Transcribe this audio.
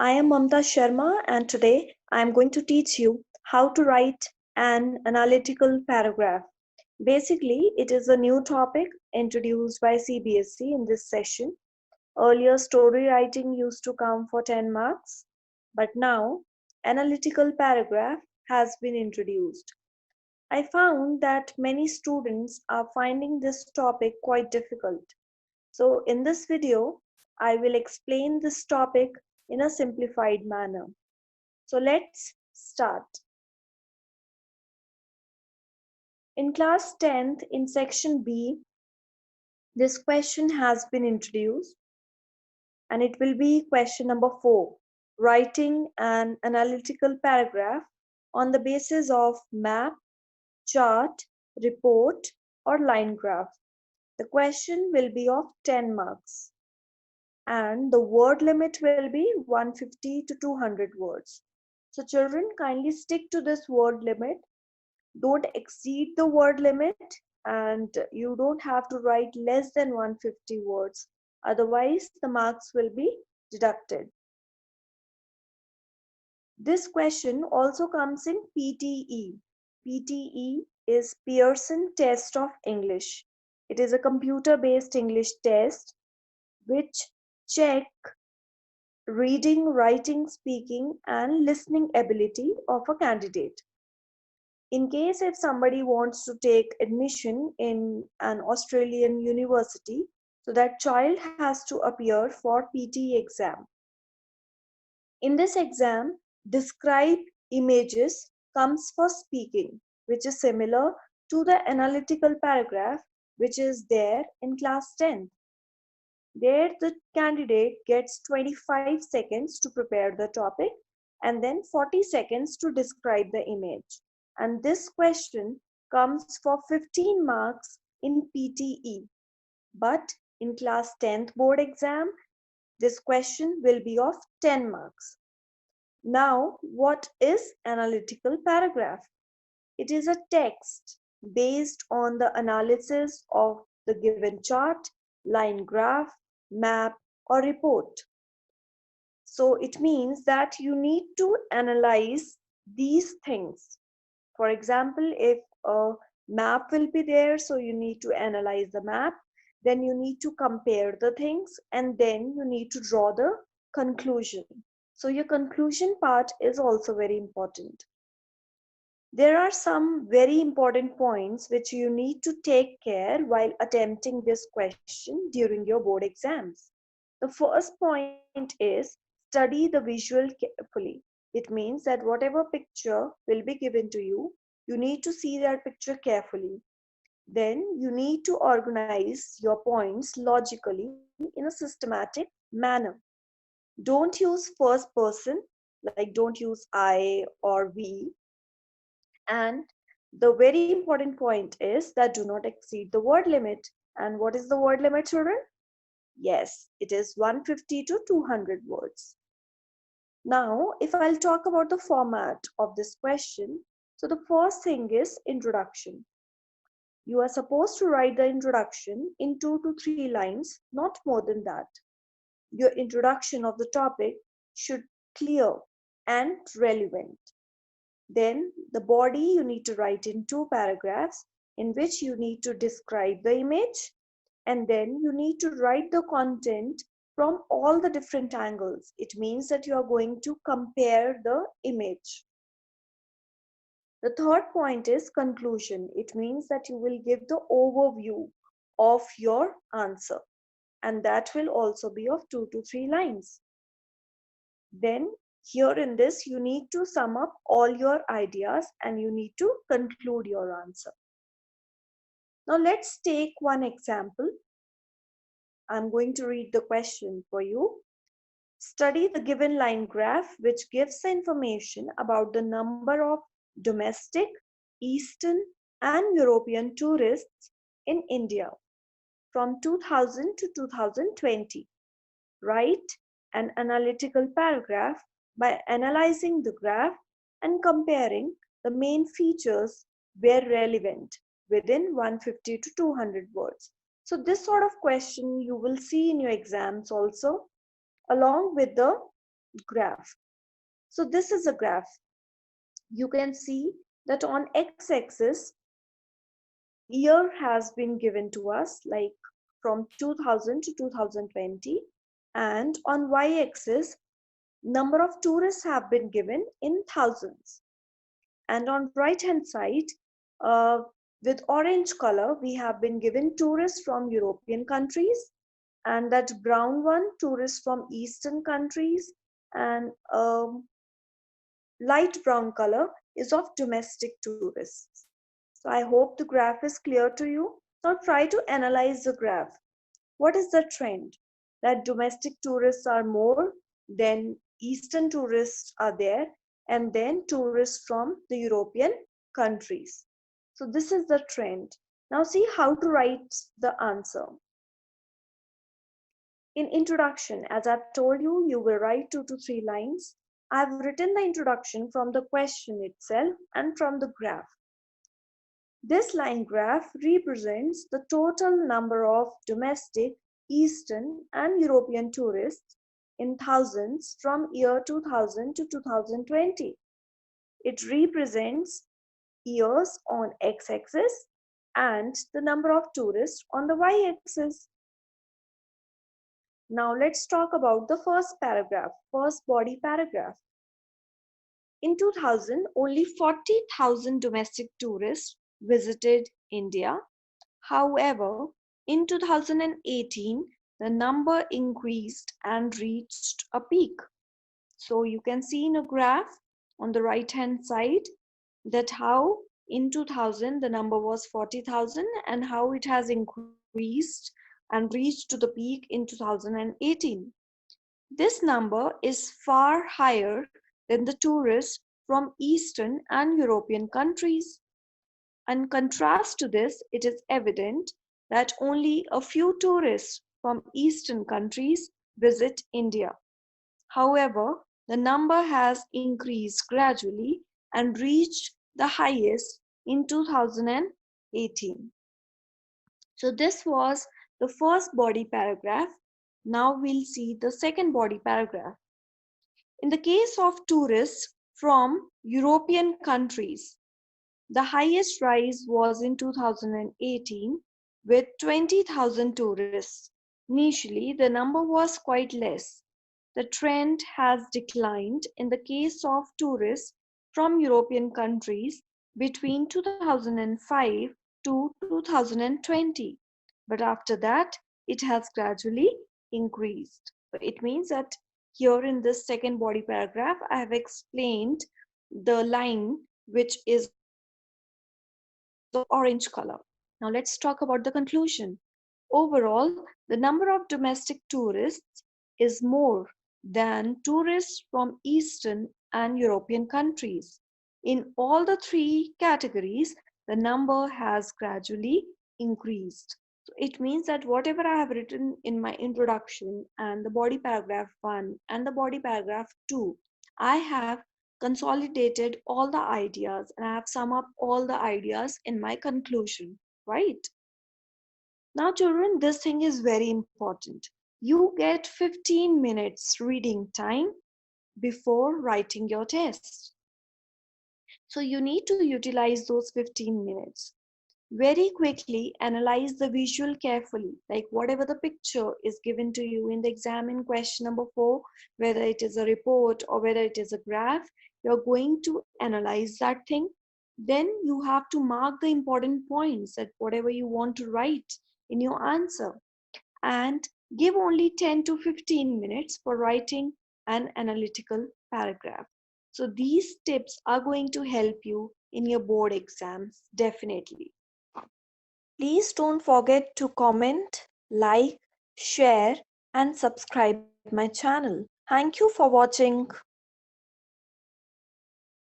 I am Mamta Sharma, and today I am going to teach you how to write an analytical paragraph. Basically, it is a new topic introduced by CBSE in this session. Earlier, story writing used to come for 10 marks, but now analytical paragraph has been introduced. I found that many students are finding this topic quite difficult. So, in this video, I will explain this topic in a simplified manner. So let's start. In class 10th, in section B, this question has been introduced and it will be question number 4, writing an analytical paragraph on the basis of map, chart, report, or line graph. The question will be of 10 marks and the word limit will be 150 to 200 words. So children, kindly stick to this word limit. Don't exceed the word limit, and you don't have to write less than 150 words, otherwise the marks will be deducted. This question also comes in PTE. PTE is Pearson Test of English. It is a computer based English test which check reading, writing, speaking and listening ability of a candidate. In case if somebody wants to take admission in an Australian university, so that child has to appear for PTE exam. In this exam, describe images comes for speaking, which is similar to the analytical paragraph which is there in class 10. There the candidate gets 25 seconds to prepare the topic and then 40 seconds to describe the image. And this question comes for 15 marks in PTE. But in class 10th board exam, this question will be of 10 marks. Now, what is analytical paragraph? It is a text based on the analysis of the given chart, line graph, map, or report. So it means that you need to analyze these things. For example, if a map will be there, so you need to analyze the map, then you need to compare the things, and then you need to draw the conclusion. So your conclusion part is also very important. There are some very important points which you need to take care while attempting this question during your board exams. The first point is study the visual carefully. It means that whatever picture will be given to you, you need to see that picture carefully. Then you need to organize your points logically in a systematic manner. Don't use first person, like don't use I or we. And the very important point is that do not exceed the word limit. And what is the word limit, children? Yes, it is 150 to 200 words. Now, if I'll talk about the format of this question, so the first thing is introduction. You are supposed to write the introduction in 2 to 3 lines, not more than that. Your introduction of the topic should clear and relevant. Then the body you need to write in 2 paragraphs in which you need to describe the image, and then you need to write the content from all the different angles. It means that you are going to compare the image. The third point is conclusion. It means that you will give the overview of your answer, and that will also be of 2 to 3 lines. Then here in this, you need to sum up all your ideas and you need to conclude your answer. Now let's take one example. I'm going to read the question for you. Study the given line graph which gives the information about the number of domestic, Eastern and European tourists in India from 2000 to 2020. Write an analytical paragraph by analyzing the graph and comparing the main features where relevant within 150 to 200 words. So this sort of question you will see in your exams also, along with the graph. So this is a graph. You can see that on x-axis, year has been given to us, like from 2000 to 2020, and on y-axis, number of tourists have been given in thousands. And on right hand side, uh, with orange color, we have been given tourists from European countries, and that brown one, tourists from Eastern countries, and light brown color is of domestic tourists. So I hope the graph is clear to you. Now try to analyze the graph. What is the trend? That domestic tourists are more, then Eastern tourists are there, and then tourists from the European countries. So this is the trend. Now see how to write the answer. In introduction, as I've told you, you will write 2 to 3 lines. I've written the introduction from the question itself and from the graph. This line graph represents the total number of domestic, Eastern and European tourists in thousands from year 2000 to 2020. It represents years on x-axis and the number of tourists on the y-axis. Now let's talk about the first paragraph, first body paragraph. In 2000, only 40,000 domestic tourists visited India. However, in 2018, the number increased and reached a peak. So you can see in a graph on the right hand side that how in 2000 the number was 40,000 and how it has increased and reached to the peak in 2018. This number is far higher than the tourists from Eastern and European countries. In contrast to this, it is evident that only a few tourists from Eastern countries visit India. However, the number has increased gradually and reached the highest in 2018. So this was the first body paragraph. Now we'll see the second body paragraph. In the case of tourists from European countries, the highest rise was in 2018 with 20,000 tourists. Initially, the number was quite less. The trend has declined in the case of tourists from European countries between 2005 to 2020. But after that, it has gradually increased. It means that here in this second body paragraph, I have explained the line which is the orange color. Now let's talk about the conclusion. Overall, the number of domestic tourists is more than tourists from Eastern and European countries. In all the three categories, the number has gradually increased. So it means that whatever I have written in my introduction and the body paragraph 1 and the body paragraph 2, I have consolidated all the ideas and I have summed up all the ideas in my conclusion, right? Now, children, this thing is very important. You get 15 minutes reading time before writing your test. So you need to utilize those 15 minutes. Very quickly analyze the visual carefully, like whatever the picture is given to you in the exam in question number 4, whether it is a report or whether it is a graph, you're going to analyze that thing. Then you have to mark the important points that whatever you want to write in your answer, and give only 10 to 15 minutes for writing an analytical paragraph. So these tips are going to help you in your board exams, definitely. Please don't forget to comment, like, share, and subscribe my channel. Thank you for watching.